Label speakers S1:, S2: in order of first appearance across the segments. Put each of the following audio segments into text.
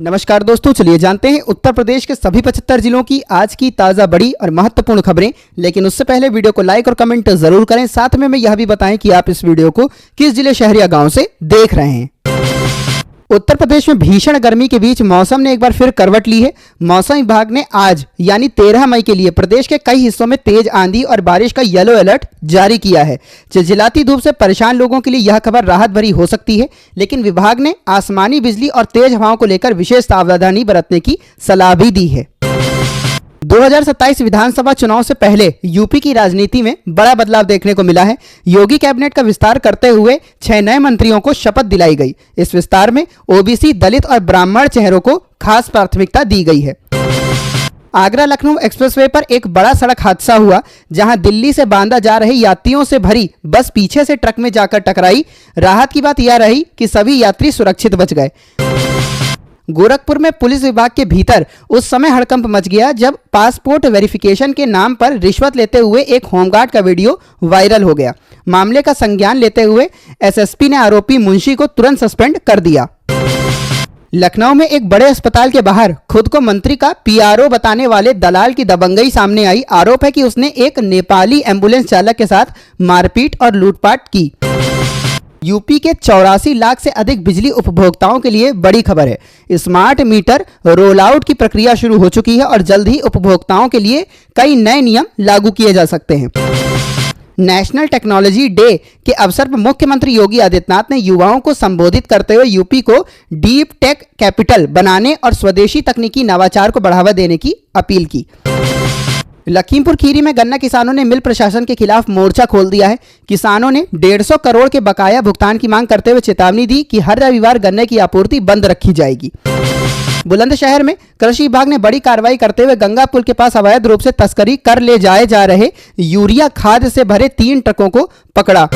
S1: नमस्कार दोस्तों, चलिए जानते हैं उत्तर प्रदेश के सभी 75 जिलों की आज की ताज़ा बड़ी और महत्वपूर्ण खबरें। लेकिन उससे पहले वीडियो को लाइक और कमेंट जरूर करें। साथ में यह भी बताएं कि आप इस वीडियो को किस जिले, शहर या गांव से देख रहे हैं। उत्तर प्रदेश में भीषण गर्मी के बीच मौसम ने एक बार फिर करवट ली है। मौसम विभाग ने आज यानी 13 मई के लिए प्रदेश के कई हिस्सों में तेज आंधी और बारिश का येलो अलर्ट जारी किया है। चिलचिलाती धूप से परेशान लोगों के लिए यह खबर राहत भरी हो सकती है, लेकिन विभाग ने आसमानी बिजली और तेज हवाओं को लेकर विशेष सावधानी बरतने की सलाह भी दी है। 2027 विधानसभा चुनाव से पहले यूपी की राजनीति में बड़ा बदलाव देखने को मिला है। योगी कैबिनेट का विस्तार करते हुए 6 नए मंत्रियों को शपथ दिलाई गई। इस विस्तार में ओबीसी, दलित और ब्राह्मण चेहरों को खास प्राथमिकता दी गई है। आगरा लखनऊ एक्सप्रेसवे पर एक बड़ा सड़क हादसा हुआ, जहां दिल्ली से बांदा जा रहे यात्रियों से भरी बस पीछे से ट्रक में जाकर टकराई। राहत की बात यह रही कि सभी यात्री सुरक्षित बच गए। गोरखपुर में पुलिस विभाग के भीतर उस समय हड़कंप मच गया जब पासपोर्ट वेरिफिकेशन के नाम पर रिश्वत लेते हुए एक होमगार्ड का वीडियो वायरल हो गया। मामले का संज्ञान लेते हुए एसएसपी ने आरोपी मुंशी को तुरंत सस्पेंड कर दिया। लखनऊ में एक बड़े अस्पताल के बाहर खुद को मंत्री का पीआरओ बताने वाले दलाल की दबंगई सामने आई। आरोप है कि उसने एक नेपाली एम्बुलेंस चालक के साथ मारपीट और लूटपाट की। यूपी के 84 लाख से अधिक बिजली उपभोक्ताओं के लिए बड़ी खबर है। स्मार्ट मीटर रोल आउट की प्रक्रिया शुरू हो चुकी है और जल्द ही उपभोक्ताओं के लिए कई नए नियम लागू किए जा सकते हैं। नेशनल टेक्नोलॉजी डे के अवसर पर मुख्यमंत्री योगी आदित्यनाथ ने युवाओं को संबोधित करते हुए यूपी को डीप टेक कैपिटल बनाने और स्वदेशी तकनीकी नवाचार को बढ़ावा देने की अपील की। लखीमपुर खीरी में गन्ना किसानों ने मिल प्रशासन के खिलाफ मोर्चा खोल दिया है। किसानों ने 150 करोड़ के बकाया भुगतान की मांग करते हुए चेतावनी दी कि हर रविवार गन्ने की आपूर्ति बंद रखी जाएगी। बुलंदशहर में कृषि विभाग ने बड़ी कार्रवाई करते हुए गंगा पुल के पास अवैध रूप से तस्करी कर ले जाए जा रहे यूरिया खाद से भरे 3 ट्रकों को पकड़ा।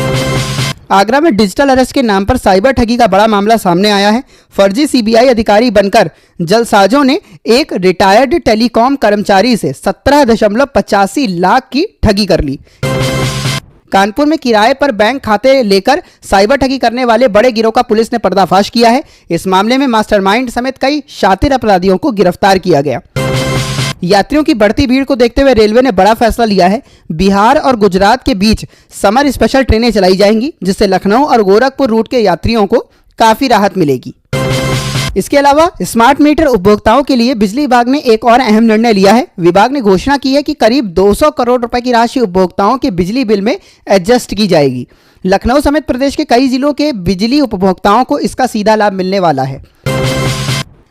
S1: आगरा में डिजिटल अरेस्ट के नाम पर साइबर ठगी का बड़ा मामला सामने आया है। फर्जी सीबीआई अधिकारी बनकर जलसाजों ने एक रिटायर्ड टेलीकॉम कर्मचारी से 17.85 लाख की ठगी कर ली। कानपुर में किराए पर बैंक खाते लेकर साइबर ठगी करने वाले बड़े गिरोह का पुलिस ने पर्दाफाश किया है। इस मामले में मास्टरमाइंड समेत कई शातिर अपराधियों को गिरफ्तार किया गया। यात्रियों की बढ़ती भीड़ को देखते हुए रेलवे ने बड़ा फैसला लिया है। बिहार और गुजरात के बीच समर स्पेशल ट्रेनें चलाई जाएंगी, जिससे लखनऊ और गोरखपुर रूट के यात्रियों को काफी राहत मिलेगी। इसके अलावा स्मार्ट मीटर उपभोक्ताओं के लिए बिजली विभाग ने एक और अहम निर्णय लिया है। विभाग ने घोषणा की है कि करीब 200 करोड़ रुपए की राशि उपभोक्ताओं के बिजली बिल में एडजस्ट की जाएगी। लखनऊ समेत प्रदेश के कई जिलों के बिजली उपभोक्ताओं को इसका सीधा लाभ मिलने वाला है।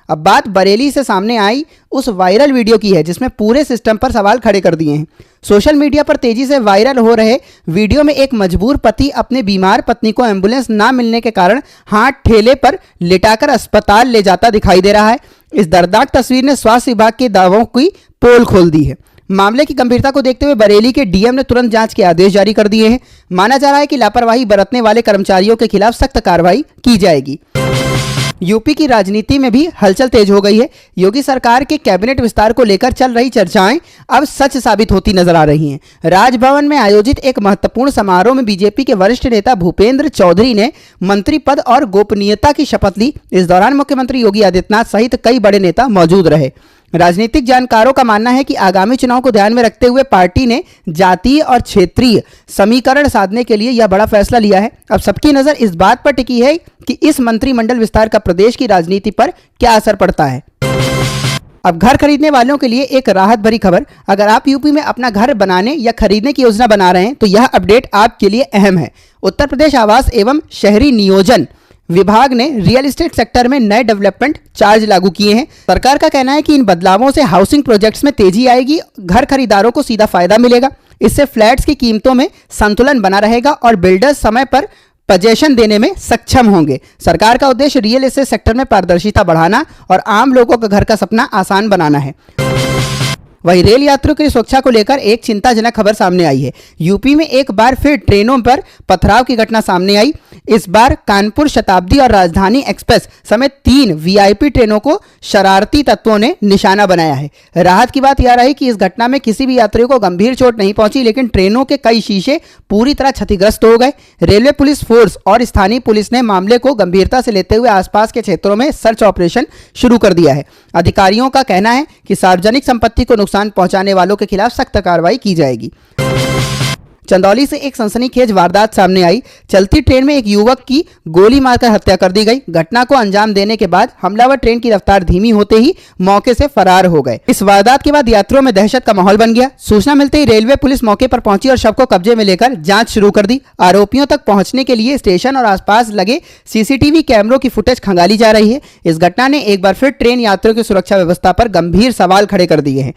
S1: अब बात बरेली से सामने आई उस वायरल वीडियो की है, जिसमें पूरे सिस्टम पर सवाल खड़े कर दिए हैं। सोशल मीडिया पर तेजी से वायरल हो रहे वीडियो में एक मजबूर पति अपने बीमार पत्नी को एम्बुलेंस ना मिलने के कारण हाथ ठेले पर लिटाकर अस्पताल ले जाता दिखाई दे रहा है। इस दर्दनाक तस्वीर ने स्वास्थ्य विभाग के दावों की पोल खोल दी है। मामले की गंभीरता को देखते हुए बरेली के डीएम ने तुरंत जांच के आदेश जारी कर दिए हैं। माना जा रहा है कि लापरवाही बरतने वाले कर्मचारियों के खिलाफ सख्त कार्रवाई की जाएगी। यूपी की राजनीति में भी हलचल तेज हो गई है। योगी सरकार के कैबिनेट विस्तार को लेकर चल रही चर्चाएं अब सच साबित होती नजर आ रही हैं। राजभवन में आयोजित एक महत्वपूर्ण समारोह में बीजेपी के वरिष्ठ नेता भूपेंद्र चौधरी ने मंत्री पद और गोपनीयता की शपथ ली। इस दौरान मुख्यमंत्री योगी आदित्यनाथ सहित कई बड़े नेता मौजूद रहे। राजनीतिक जानकारों का मानना है कि आगामी चुनाव को ध्यान में रखते हुए पार्टी ने जातीय और क्षेत्रीय समीकरण साधने के लिए यह बड़ा फैसला लिया है। अब सबकी नजर इस बात पर टिकी है कि इस मंत्रिमंडल विस्तार का प्रदेश की राजनीति पर क्या असर पड़ता है। अब घर खरीदने वालों के लिए एक राहत भरी खबर। अगर आप यूपी में अपना घर बनाने या खरीदने की योजना बना रहे हैं तो यह अपडेट आपके लिए अहम है। उत्तर प्रदेश आवास एवं शहरी नियोजन विभाग ने रियल एस्टेट सेक्टर में नए डेवलपमेंट चार्ज लागू किए हैं। सरकार का कहना है कि इन बदलावों से हाउसिंग प्रोजेक्ट्स में तेजी आएगी, घर खरीदारों को सीधा फायदा मिलेगा। इससे फ्लैट्स की कीमतों में संतुलन बना रहेगा और बिल्डर्स समय पर पजेशन देने में सक्षम होंगे। सरकार का उद्देश्य रियल एस्टेट सेक्टर में पारदर्शिता बढ़ाना और आम लोगों का घर का सपना आसान बनाना है। वहीं रेल यात्रियों की सुरक्षा को लेकर एक चिंताजनक खबर सामने आई है। यूपी में एक बार फिर ट्रेनों पर पथराव की घटना सामने आई। इस बार कानपुर शताब्दी और राजधानी एक्सप्रेस समेत 3 वीआईपी ट्रेनों को शरारती तत्वों ने निशाना बनाया है। राहत की बात यह रही कि इस घटना में किसी भी यात्री को गंभीर चोट नहीं पहुंची, लेकिन ट्रेनों के कई शीशे पूरी तरह क्षतिग्रस्त हो गए। रेलवे पुलिस फोर्स और स्थानीय पुलिस ने मामले को गंभीरता से लेते हुए आसपास के क्षेत्रों में सर्च ऑपरेशन शुरू कर दिया है। अधिकारियों का कहना है कि सार्वजनिक संपत्ति को नुकसान पहुंचाने वालों के खिलाफ सख्त कार्रवाई की जाएगी। चंदौली से एक सनसनीखेज वारदात सामने आई। चलती ट्रेन में एक युवक की गोली मारकर हत्या कर दी गई। घटना को अंजाम देने के बाद हमलावर ट्रेन की रफ्तार धीमी होते ही मौके से फरार हो गए। इस वारदात के बाद यात्रियों में दहशत का माहौल बन गया। सूचना मिलते ही रेलवे पुलिस मौके पर पहुंची और शव को कब्जे में लेकर जांच शुरू कर दी। आरोपियों तक पहुंचने के लिए स्टेशन और आसपास लगे सीसीटीवी कैमरों की फुटेज खंगाली जा रही है। इस घटना ने एक बार फिर ट्रेन यात्रियों की सुरक्षा व्यवस्था पर गंभीर सवाल खड़े कर दिए हैं।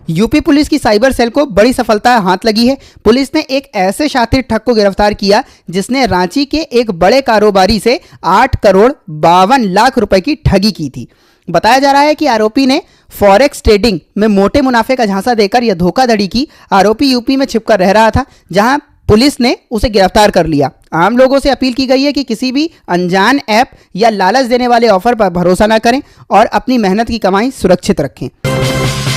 S1: यूपी पुलिस की साइबर सेल को बड़ी सफलता हाथ लगी है। पुलिस ने एक ऐसे शातिर ठग को गिरफ्तार किया जिसने रांची के एक बड़े कारोबारी से 8 करोड़ 52 लाख रुपए की ठगी की थी। बताया जा रहा है कि आरोपी ने फॉरेक्स ट्रेडिंग में मोटे मुनाफे का झांसा देकर यह धोखाधड़ी की। आरोपी यूपी में छिपकर रह रहा था, जहां पुलिस ने उसे गिरफ्तार कर लिया। आम लोगों से अपील की गई है कि किसी भी अनजान ऐप या लालच देने वाले ऑफर पर भरोसा न करें और अपनी मेहनत की कमाई सुरक्षित रखें।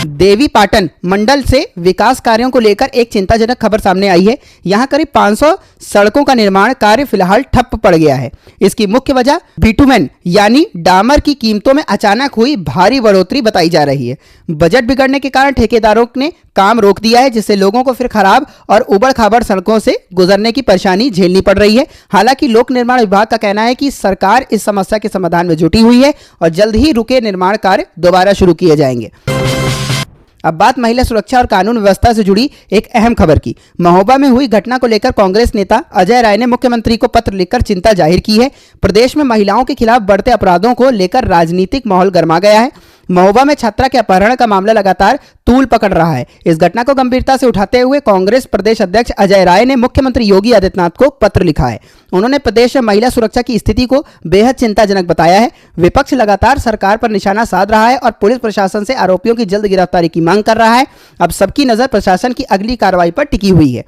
S1: देवी पाटन मंडल से विकास कार्यों को लेकर एक चिंताजनक खबर सामने आई है। यहां करीब 500 सड़कों का निर्माण कार्य फिलहाल ठप पड़ गया है। इसकी मुख्य वजह बिटुमेन यानी डामर की कीमतों में अचानक हुई भारी बढ़ोतरी बताई जा रही है। बजट बिगड़ने के कारण ठेकेदारों ने काम रोक दिया है, जिससे लोगों को फिर खराब और उबड़-खाबड़ सड़कों से गुजरने की परेशानी झेलनी पड़ रही है। हालांकि लोक निर्माण विभाग का कहना है कि सरकार इस समस्या के समाधान में जुटी हुई है और जल्द ही रुके निर्माण कार्य दोबारा शुरू किए जाएंगे। अब बात महिला सुरक्षा और कानून व्यवस्था से जुड़ी एक अहम खबर की। महोबा में हुई घटना को लेकर कांग्रेस नेता अजय राय ने मुख्यमंत्री को पत्र लिखकर चिंता जाहिर की है। प्रदेश में महिलाओं के खिलाफ बढ़ते अपराधों को लेकर राजनीतिक माहौल गर्मा गया है। महोबा में छात्रा के अपहरण का मामला लगातार तूल पकड़ रहा है। इस घटना को गंभीरता से उठाते हुए कांग्रेस प्रदेश अध्यक्ष अजय राय ने मुख्यमंत्री योगी आदित्यनाथ को पत्र लिखा है। उन्होंने प्रदेश में महिला सुरक्षा की स्थिति को बेहद चिंताजनक बताया है। विपक्ष लगातार सरकार पर निशाना साध रहा है और पुलिस प्रशासन से आरोपियों की जल्द गिरफ्तारी की मांग कर रहा है। अब सबकी नजर प्रशासन की अगली कार्रवाई पर टिकी हुई है।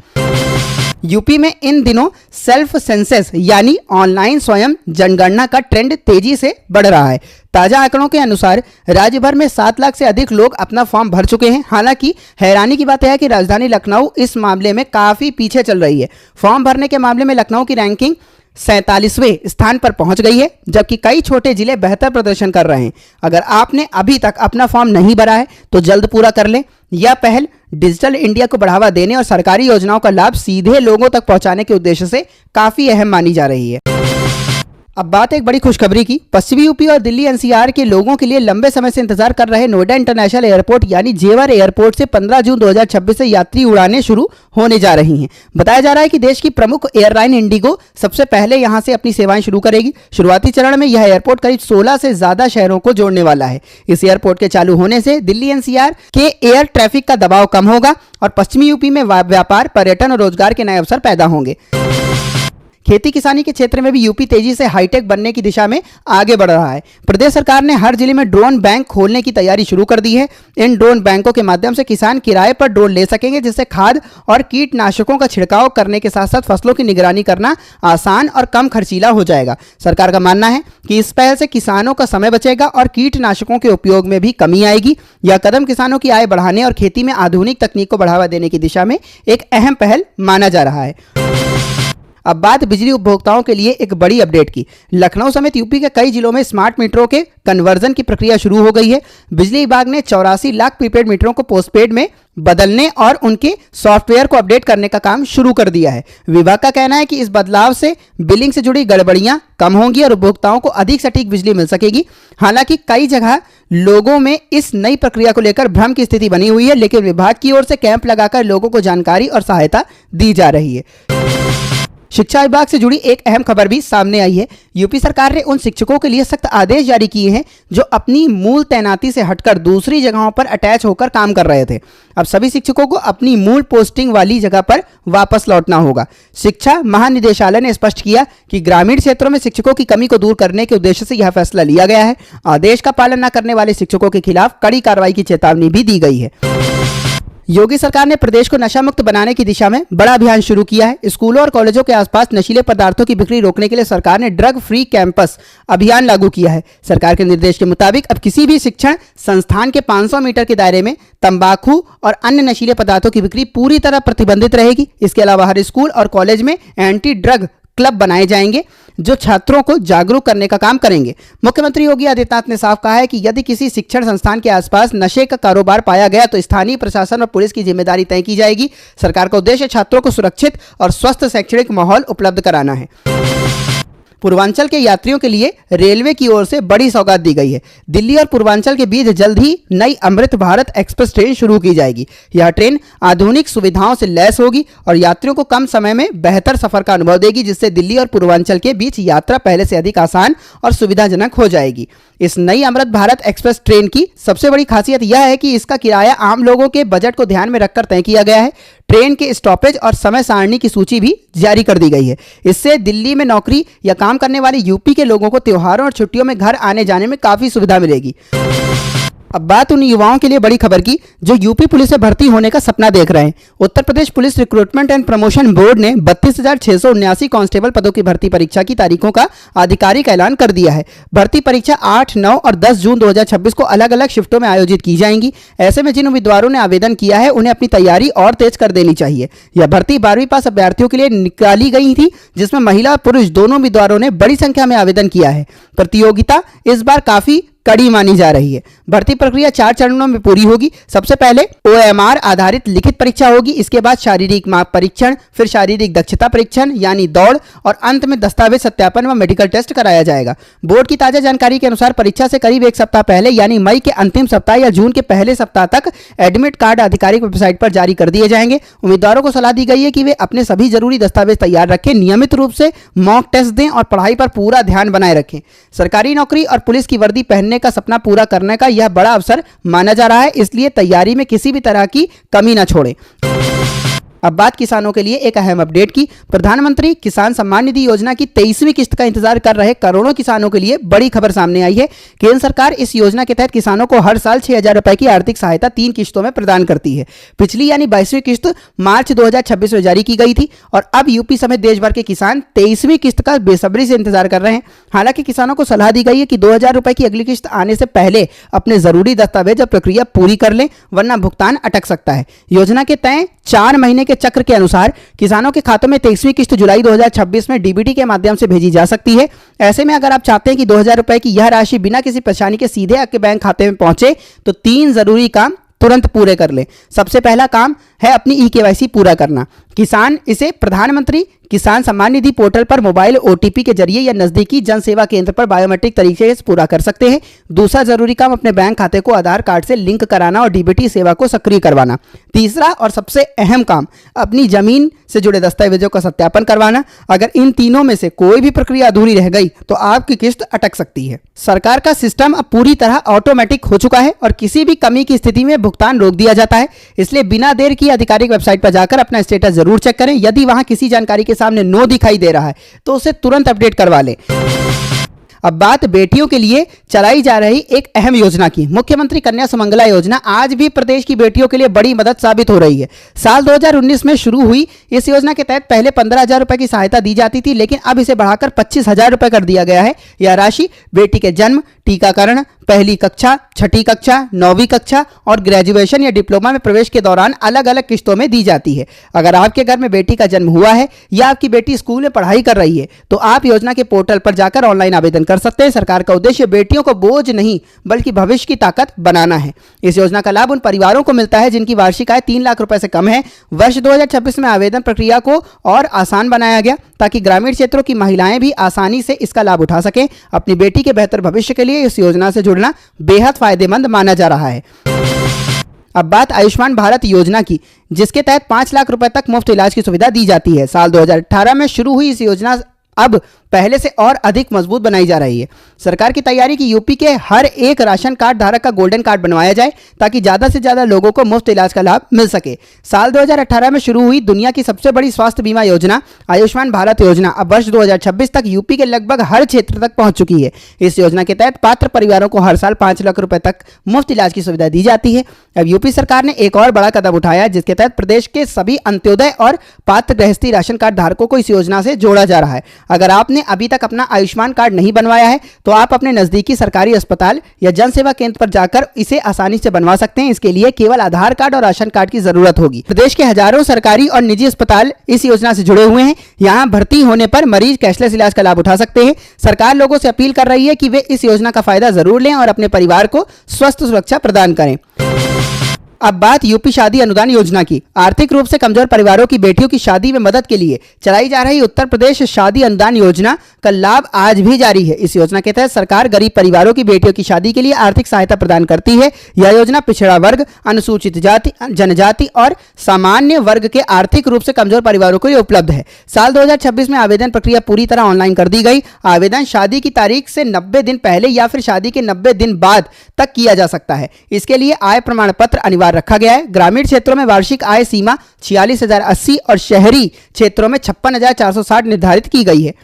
S1: यूपी में इन दिनों सेल्फ सेंसस यानी ऑनलाइन स्वयं जनगणना का ट्रेंड तेजी से बढ़ रहा है। ताजा आंकड़ों के अनुसार राज्य भर में 7 लाख से अधिक लोग अपना फॉर्म भर चुके हैं। हालांकि हैरानी की बात यह है कि राजधानी लखनऊ इस मामले में काफी पीछे चल रही है। फॉर्म भरने के मामले में लखनऊ की रैंकिंग 47वें स्थान पर पहुंच गई है, जबकि कई छोटे जिले बेहतर प्रदर्शन कर रहे हैं। अगर आपने अभी तक अपना फॉर्म नहीं भरा है तो जल्द पूरा कर लें। यह पहल डिजिटल इंडिया को बढ़ावा देने और सरकारी योजनाओं का लाभ सीधे लोगों तक पहुंचाने के उद्देश्य से काफी अहम मानी जा रही है। अब बात एक बड़ी खुशखबरी की। पश्चिमी यूपी और दिल्ली एनसीआर के लोगों के लिए लंबे समय से इंतजार कर रहे नोएडा इंटरनेशनल एयरपोर्ट यानी जेवर एयरपोर्ट से 15 जून 2026 से यात्री उड़ानें शुरू होने जा रही हैं। बताया जा रहा है कि देश की प्रमुख एयरलाइन इंडिगो सबसे पहले यहां से अपनी सेवाएं शुरू करेगी। शुरुआती चरण में यह एयरपोर्ट करीब 16 से ज्यादा शहरों को जोड़ने वाला है। इस एयरपोर्ट के चालू होने से दिल्ली एनसीआर के एयर ट्रैफिक का दबाव कम होगा और पश्चिमी यूपी में व्यापार, पर्यटन और रोजगार के नए अवसर पैदा होंगे। खेती किसानी के क्षेत्र में भी यूपी तेजी से हाईटेक बनने की दिशा में आगे बढ़ रहा है। प्रदेश सरकार ने हर जिले में ड्रोन बैंक खोलने की तैयारी शुरू कर दी है। इन ड्रोन बैंकों के माध्यम से किसान किराए पर ड्रोन ले सकेंगे, जिससे खाद और कीटनाशकों का छिड़काव करने के साथ साथ फसलों की निगरानी करना आसान और कम खर्चीला हो जाएगा। सरकार का मानना है कि इस पहल से किसानों का समय बचेगा और कीटनाशकों के उपयोग में भी कमी आएगी। यह कदम किसानों की आय बढ़ाने और खेती में आधुनिक तकनीक को बढ़ावा देने की दिशा में एक अहम पहल माना जा रहा है। अब बात बिजली उपभोक्ताओं के लिए एक बड़ी अपडेट की। लखनऊ समेत यूपी के कई जिलों में स्मार्ट मीटरों के कन्वर्जन की प्रक्रिया शुरू हो गई है। बिजली विभाग ने 84 लाख प्रीपेड मीटरों को पोस्टपेड में बदलने और उनके सॉफ्टवेयर को अपडेट करने का काम शुरू कर दिया है। विभाग का कहना है कि इस बदलाव से बिलिंग से जुड़ी गड़बड़ियां कम होंगी और उपभोक्ताओं को अधिक सटीक बिजली मिल सकेगी। हालांकि कई जगह लोगों में इस नई प्रक्रिया को लेकर भ्रम की स्थिति बनी हुई है, लेकिन विभाग की ओर से कैंप लगाकर लोगों को जानकारी और सहायता दी जा रही है। शिक्षा विभाग से जुड़ी एक अहम खबर भी सामने आई है। यूपी सरकार ने उन शिक्षकों के लिए सख्त आदेश जारी किए हैं जो अपनी मूल तैनाती से हटकर दूसरी जगहों पर अटैच होकर काम कर रहे थे। अब सभी शिक्षकों को अपनी मूल पोस्टिंग वाली जगह पर वापस लौटना होगा। शिक्षा महानिदेशालय ने स्पष्ट किया कि ग्रामीण क्षेत्रों में शिक्षकों की कमी को दूर करने के उद्देश्य से यह फैसला लिया गया है। आदेश का पालन न करने वाले शिक्षकों के खिलाफ कड़ी कार्रवाई की चेतावनी भी दी गई है। योगी सरकार ने प्रदेश को नशा मुक्त बनाने की दिशा में बड़ा अभियान शुरू किया है। स्कूलों और कॉलेजों के आसपास नशीले पदार्थों की बिक्री रोकने के लिए सरकार ने ड्रग फ्री कैंपस अभियान लागू किया है। सरकार के निर्देश के मुताबिक अब किसी भी शिक्षण संस्थान के 500 मीटर के दायरे में तंबाकू और अन्य नशीले पदार्थों की बिक्री पूरी तरह प्रतिबंधित रहेगी। इसके अलावा हर स्कूल और कॉलेज में एंटी ड्रग क्लब बनाए जाएंगे जो छात्रों को जागरूक करने का काम करेंगे। मुख्यमंत्री योगी आदित्यनाथ ने साफ कहा है कि यदि किसी शिक्षण संस्थान के आसपास नशे का कारोबार पाया गया तो स्थानीय प्रशासन और पुलिस की जिम्मेदारी तय की जाएगी। सरकार का उद्देश्य छात्रों को सुरक्षित और स्वस्थ शैक्षणिक माहौल उपलब्ध कराना है। पूर्वांचल के यात्रियों के लिए रेलवे की ओर से बड़ी सौगात दी गई है। दिल्ली और पूर्वांचल के बीच जल्द ही नई अमृत भारत एक्सप्रेस ट्रेन शुरू की जाएगी। यह ट्रेन आधुनिक सुविधाओं से लैस होगी और यात्रियों को कम समय में बेहतर सफर का अनुभव देगी, जिससे दिल्ली और पूर्वांचल के बीच यात्रा पहले से अधिक आसान और सुविधाजनक हो जाएगी। इस नई अमृत भारत एक्सप्रेस ट्रेन की सबसे बड़ी खासियत यह है कि इसका किराया आम लोगों के बजट को ध्यान में रखकर तय किया गया है। ट्रेन के स्टॉपेज और समय सारणी की सूची भी जारी कर दी गई है। इससे दिल्ली में नौकरी या काम करने वाले यूपी के लोगों को त्योहारों और छुट्टियों में घर आने जाने में काफी सुविधा मिलेगी। अब बात उन युवाओं के लिए बड़ी खबर की जो यूपी पुलिस में भर्ती होने का सपना देख रहे हैं। Uttar Pradesh police recruitment and promotion board ने 32,679 कांस्टेबल पदों की भर्ती परीक्षा की तारीखों का आधिकारिक ऐलान कर दिया है। भर्ती परीक्षा 8, 9 और 10 जून 2026 को अलग अलग शिफ्टों में आयोजित की जाएंगी। ऐसे में जिन उम्मीदवारों ने आवेदन किया है उन्हें अपनी तैयारी और तेज कर देनी चाहिए। यह भर्ती 12वीं पास अभ्यर्थियों के लिए निकाली गई थी, जिसमें महिला और पुरुष दोनों उम्मीदवारों ने बड़ी संख्या में आवेदन किया है। प्रतियोगिता इस बार काफी कड़ी मानी जा रही है। भर्ती प्रक्रिया 4 चरणों में पूरी होगी। सबसे पहले OMR आधारित लिखित परीक्षा होगी, इसके बाद शारीरिक माप परीक्षण, फिर शारीरिक दक्षता परीक्षण यानी दौड़ और अंत में दस्तावेज सत्यापन व मेडिकल टेस्ट कराया जाएगा। बोर्ड की ताजा जानकारी के अनुसार परीक्षा से करीब 1 सप्ताह पहले यानी मई के अंतिम सप्ताह या जून के पहले सप्ताह तक एडमिट कार्ड आधिकारिक वेबसाइट पर जारी कर दिए जाएंगे। उम्मीदवारों को सलाह दी गई है कि वे अपने सभी जरूरी दस्तावेज तैयार रखें, नियमित रूप से मॉक टेस्ट दें और पढ़ाई पर पूरा ध्यान बनाए रखें। सरकारी नौकरी और पुलिस की वर्दी पहनने का सपना पूरा करने का यह बड़ा अवसर माना जा रहा है, इसलिए तैयारी में किसी भी तरह की कमी न छोड़ें। अब बात किसानों के लिए एक अहम अपडेट की। प्रधानमंत्री किसान सम्मान निधि योजना की 23वीं किस्त का इंतजार कर रहे करोड़ों किसानों के लिए बड़ी खबर सामने आई है। केंद्र सरकार इस योजना के तहत किसानों को हर साल 6,000 रुपए की आर्थिक सहायता 3 किस्तों में प्रदान करती है। पिछली यानी 22वीं किस्त मार्च 2026 में जारी की गई थी और अब यूपी समेत देश भर के किसान 23वीं किस्त का बेसब्री से इंतजार कर रहे हैं। हालांकि किसानों को सलाह दी गई है कि 2,000 रुपए की अगली किस्त आने से पहले अपने जरूरी दस्तावेज और प्रक्रिया पूरी कर लें, वरना भुगतान अटक सकता है। योजना के तय 4 महीने के चक्र के अनुसार किसानों के खातों में 23वीं किस्त जुलाई 2026 में डीबीटी के माध्यम से भेजी जा सकती है। ऐसे में अगर आप चाहते हैं कि 2,000 रुपए की यह राशि बिना किसी परेशानी के सीधे आपके बैंक खाते में पहुंचे तो 3 जरूरी काम तुरंत पूरे कर लें। सबसे पहला काम है अपनी EKYC पूरा करना। किसान इसे प्रधानमंत्री किसान सम्मान निधि पोर्टल पर मोबाइल OTP के जरिए या नजदीकी जन सेवा केंद्र पर बायोमेट्रिक तरीके से पूरा कर सकते हैं। दूसरा जरूरी काम अपने बैंक खाते को आधार कार्ड से लिंक कराना और डीबीटी सेवा को सक्रिय करवाना। तीसरा और सबसे अहम काम अपनी जमीन से जुड़े दस्तावेजों का सत्यापन करवाना। अगर इन तीनों में से कोई भी प्रक्रिया अधूरी रह गई तो आपकी किस्त अटक सकती है। सरकार का सिस्टम अब पूरी तरह ऑटोमेटिक हो चुका है और किसी भी कमी की स्थिति में भुगतान रोक दिया जाता है। इसलिए बिना देर किए आधिकारिक वेबसाइट पर जाकर अपना स्टेटस जरूर चेक करें। यदि वहां किसी जानकारी के सामने नो दिखाई दे रहा है तो उसे तुरंत अपडेट करवा लें। अब बात बेटियों के लिए चलाई जा रही एक अहम योजना की। मुख्यमंत्री कन्या सुमंगला योजना आज भी प्रदेश की बेटियों के लिए बड़ी मदद साबित हो रही है। साल 2019 में शुरू हुई इस योजना के तहत पहले 15,000 रुपए की सहायता दी जाती थी, लेकिन अब इसे बढ़ाकर 25,000 रुपए कर दिया गया है। यह राशि बेटी के जन्म, टीकाकरण, पहली कक्षा, छठी कक्षा, 9वीं कक्षा और ग्रेजुएशन या डिप्लोमा में प्रवेश के दौरान अलग अलग किस्तों में दी जाती है। अगर आपके घर में बेटी का जन्म हुआ है या आपकी बेटी स्कूल में पढ़ाई कर रही है तो आप योजना के पोर्टल पर जाकर ऑनलाइन आवेदन कर सकते हैं। सरकार का उद्देश्य बेटियों को बोझ नहीं बल्कि भविष्य की ताकत बनाना है। इस योजना का लाभ उन परिवारों को मिलता है जिनकी वार्षिक आय 3 लाख रुपए से कम है। वर्ष 2026 में आवेदन प्रक्रिया को और आसान बनाया गया ताकि ग्रामीण क्षेत्रों की महिलाएं भी आसानी से इसका लाभ उठा सकें। अपनी बेटी के बेहतर भविष्य के लिए इस योजना से जुड़ना बेहद फायदेमंद माना जा रहा है। अब बात आयुष्मान भारत योजना की, जिसके तहत 5 लाख रुपए तक मुफ्त इलाज की सुविधा दी जाती है। साल 2018 में शुरू हुई इस योजना अब पहले से और अधिक मजबूत बनाई जा रही है। सरकार की तैयारी की यूपी के हर एक राशन कार्ड धारक का गोल्डन कार्ड बनवाया जाए ताकि ज्यादा से ज्यादा लोगों को मुफ्त इलाज का लाभ मिल सके। साल 2018 में शुरू हुई दुनिया की सबसे बड़ी स्वास्थ्य बीमा योजना आयुष्मान भारत योजना अब वर्ष 2026 तक यूपी के लगभग हर क्षेत्र तक पहुंच चुकी है। इस योजना के तहत पात्र परिवारों को हर साल 5 लाख रुपए तक मुफ्त इलाज की सुविधा दी जाती है। अब यूपी सरकार ने एक और बड़ा कदम उठाया, जिसके तहत प्रदेश के सभी अंत्योदय और पात्र गृहस्थी राशन कार्ड धारकों को इस योजना से जोड़ा जा रहा है। अगर आपने अभी तक अपना आयुष्मान कार्ड नहीं बनवाया है तो आप अपने नजदीकी सरकारी अस्पताल या जन सेवा केंद्र पर जाकर इसे आसानी से बनवा सकते हैं। इसके लिए केवल आधार कार्ड और राशन कार्ड की जरूरत होगी। प्रदेश के हजारों सरकारी और निजी अस्पताल इस योजना से जुड़े हुए हैं। यहाँ भर्ती होने पर मरीज कैशलेस इलाज का लाभ उठा सकते हैं। सरकार लोगों से अपील कर रही है कि वे इस योजना का फायदा जरूर लें और अपने परिवार को स्वस्थ सुरक्षा प्रदान करें। अब बात यूपी शादी अनुदान योजना की। आर्थिक रूप से कमजोर परिवारों की बेटियों की शादी में मदद के लिए चलाई जा रही उत्तर प्रदेश शादी अनुदान योजना का लाभ आज भी जारी है। इस योजना के तहत सरकार गरीब परिवारों की बेटियों की शादी के लिए आर्थिक सहायता प्रदान करती है। यह योजना पिछड़ा वर्ग, अनुसूचित जाति, जनजाति और सामान्य वर्ग के आर्थिक रूप से कमजोर परिवारों के लिए उपलब्ध है। साल 2026 में आवेदन प्रक्रिया पूरी तरह ऑनलाइन कर दी गई। आवेदन शादी की तारीख से 90 दिन पहले या फिर शादी के 90 दिन बाद तक किया जा सकता है। इसके लिए आय प्रमाण पत्र अनिवार्य रखा गया है। ग्रामीण क्षेत्रों में वार्षिक आय सीमा 46,080 और शहरी क्षेत्रों में 56,460 निर्धारित की गई है।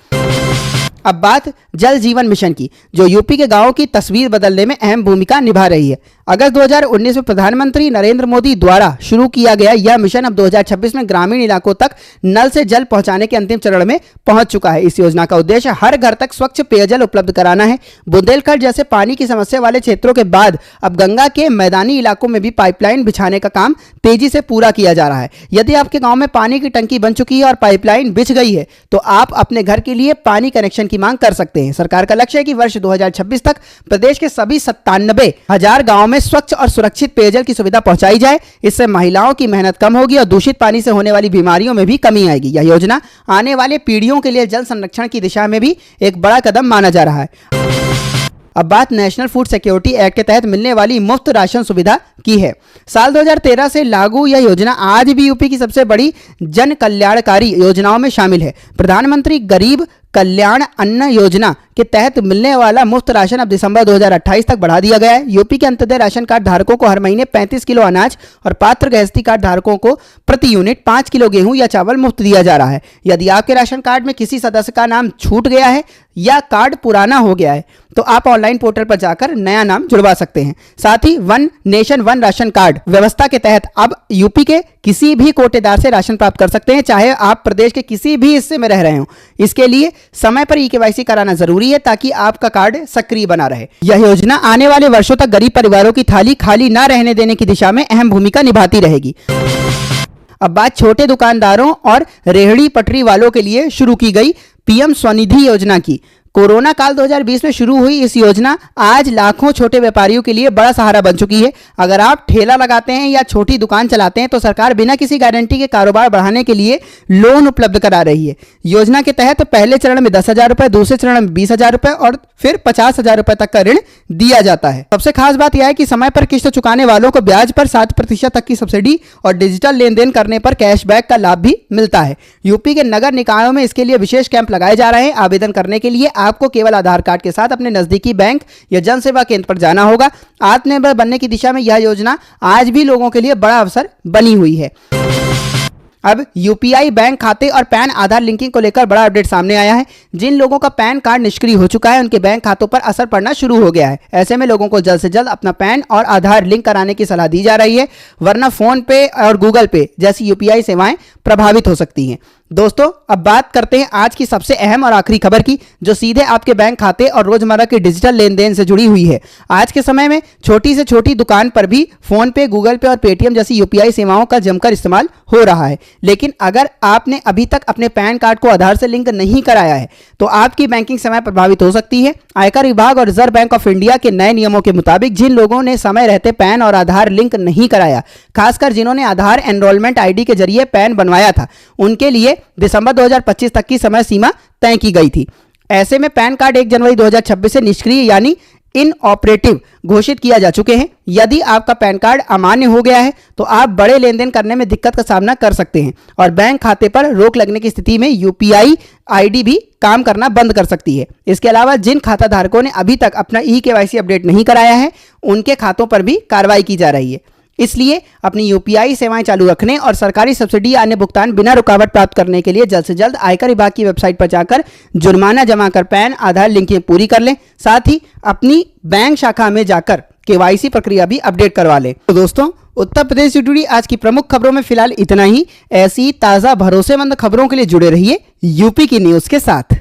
S1: अब बात जल जीवन मिशन की, जो यूपी के गांवों की तस्वीर बदलने में अहम भूमिका निभा रही है। अगस्त 2019 में प्रधानमंत्री नरेंद्र मोदी द्वारा शुरू किया गया यह मिशन अब 2026 में ग्रामीण इलाकों तक नल से जल पहुंचाने के अंतिम चरण में पहुंच चुका है। इस योजना का उद्देश्य हर घर तक स्वच्छ पेयजल उपलब्ध कराना है। बुंदेलखंड जैसे पानी की समस्या वाले क्षेत्रों के बाद अब गंगा के मैदानी इलाकों में भी पाइपलाइन बिछाने का काम तेजी से पूरा किया जा रहा है। यदि आपके गाँव में पानी की टंकी बन चुकी है और पाइपलाइन बिछ गई है तो आप अपने घर के लिए पानी कनेक्शन की मांग कर सकते हैं। सरकार का लक्ष्य है कि वर्ष 2026 तक प्रदेश के सभी 97,000 गांवों में स्वच्छ और सुरक्षित पेयजल की सुविधा पहुंचाई जाए। इससे महिलाओं की मेहनत कम होगी और दूषित पानी से होने वाली बीमारियों में भी कमी आएगी। यह योजना आने वाले पीढ़ियों के लिए जल संरक्षण की दिशा में भी एक बड़ा कदम माना जा रहा है। अब बात नेशनल फूड सिक्योरिटी एक्ट के तहत मिलने वाली मुफ्त राशन सुविधा की है। साल 2013 से लागू यह योजना आज भी यूपी की सबसे बड़ी जन कल्याणकारी योजनाओं में शामिल है। प्रधानमंत्री गरीब कल्याण अन्न योजना के तहत मिलने वाला मुफ्त राशन अब दिसंबर 2028 तक बढ़ा दिया गया है। यूपी के अंत्योदय राशन कार्ड धारकों को हर महीने 35 किलो अनाज और पात्र गृहस्थी कार्ड धारकों को प्रति यूनिट 5 किलो गेहूं या चावल मुफ्त दिया जा रहा है। यदि आपके राशन कार्ड में किसी सदस्य का नाम छूट गया है या कार्ड पुराना हो गया है तो आप ऑनलाइन पोर्टल पर जाकर नया नाम जुड़वा सकते हैं। साथ ही one nation one ration card व्यवस्था के तहत अब यूपी के किसी भी कोटेदार से राशन प्राप्त कर सकते हैं, चाहे आप प्रदेश के किसी भी हिस्से में रह रहे हो। इसके लिए समय पर ई-केवाईसी कराना जरूरी है ताकि आपका कार्ड सक्रिय बना रहे। यह योजना आने वाले वर्षों तक गरीब परिवारों की थाली खाली ना रहने देने की दिशा में अहम भूमिका निभाती रहेगी। अब बात छोटे दुकानदारों और रेहड़ी पटरी वालों के लिए शुरू की गई पीएम स्वनिधि योजना की। कोरोना काल 2020 में शुरू हुई इस योजना आज लाखों छोटे व्यापारियों के लिए बड़ा सहारा बन चुकी है। अगर आप ठेला लगाते हैं या छोटी दुकान चलाते हैं तो सरकार बिना किसी गारंटी के कारोबार बढ़ाने के लिए लोन उपलब्ध करा रही है। योजना के तहत पहले चरण में 10,000 रुपए, दूसरे चरण में 20,000 रुपए और फिर 50,000 रुपए तक का ऋण दिया जाता है। सबसे खास बात यह है कि समय पर किस्त चुकाने वालों को ब्याज पर 7% तक की सब्सिडी और डिजिटल लेन देन करने पर कैशबैक का लाभ भी मिलता है। यूपी के नगर निकायों में इसके लिए विशेष कैंप लगाए जा रहे हैं। आवेदन करने के लिए आपको केवल आधार कार्ड के साथ अपने नजदीकी बैंक या जन सेवा केंद्र पर जाना होगा। आत्मनिर्भर बनने की दिशा में यह योजना आज भी लोगों के लिए बड़ा अवसर बनी हुई है। अब यूपीआई बैंक खाते और पैन आधार लिंकिंग को लेकर बड़ा अपडेट सामने आया है। जिन लोगों का पैन कार्ड निष्क्रिय हो चुका है उनके बैंक खातों पर असर पड़ना शुरू हो गया है। ऐसे में लोगों को जल्द से जल्द अपना पैन और आधार लिंक कराने की सलाह दी जा रही है, वरना फोन पे और गूगल पे जैसी यूपीआई सेवाएं प्रभावित हो सकती हैं। दोस्तों, अब बात करते हैं आज की सबसे अहम और आखिरी खबर की, जो सीधे आपके बैंक खाते और रोजमर्रा के डिजिटल लेन देन से जुड़ी हुई है। आज के समय में छोटी से छोटी दुकान पर भी फोन पे, गूगल पे और पेटीएम जैसी यूपीआई सेवाओं का जमकर इस्तेमाल हो रहा है। लेकिन अगर आपने अभी तक अपने पैन कार्ड को आधार से लिंक नहीं कराया है तो आपकी बैंकिंग सेवाएं प्रभावित हो सकती है। आयकर विभाग और रिजर्व बैंक ऑफ इंडिया के नए नियमों के मुताबिक जिन लोगों ने समय रहते पैन और आधार लिंक नहीं कराया, खासकर जिन्होंने आधार एनरोलमेंट आईडी के जरिए पैन बनवाया था, उनके लिए दिसंबर 2025 तक की समय सीमा तय की गई थी। ऐसे में पैन कार्ड 1 जनवरी 2026 से निष्क्रिय यानी इनऑपरेटिव घोषित किया जा चुके हैं। यदि आपका पैन कार्ड अमान्य हो गया है तो आप बड़े लेन देन करने में दिक्कत का सामना कर सकते हैं और बैंक खाते पर रोक लगने की स्थिति में यूपीआई आईडी भी काम करना बंद कर सकती है। इसके अलावा जिन खाता धारकों ने अभी तक अपना ई-केवाईसी अपडेट नहीं कराया है उनके खातों पर भी कार्रवाई की जा रही है। इसलिए अपनी यूपीआई सेवाएं चालू रखने और सरकारी सब्सिडी अन्य भुगतान बिना रुकावट प्राप्त करने के लिए जल्द से जल्द आयकर विभाग की वेबसाइट पर जाकर जुर्माना जमा कर पैन आधार लिंकिंग पूरी कर लें। साथ ही अपनी बैंक शाखा में जाकर केवाईसी प्रक्रिया भी अपडेट करवा लें। तो दोस्तों, उत्तर प्रदेश से जुड़ी आज की प्रमुख खबरों में फिलहाल इतना ही। ऐसी ताज़ा भरोसेमंद खबरों के लिए जुड़े रहिए यूपी की न्यूज़ के साथ।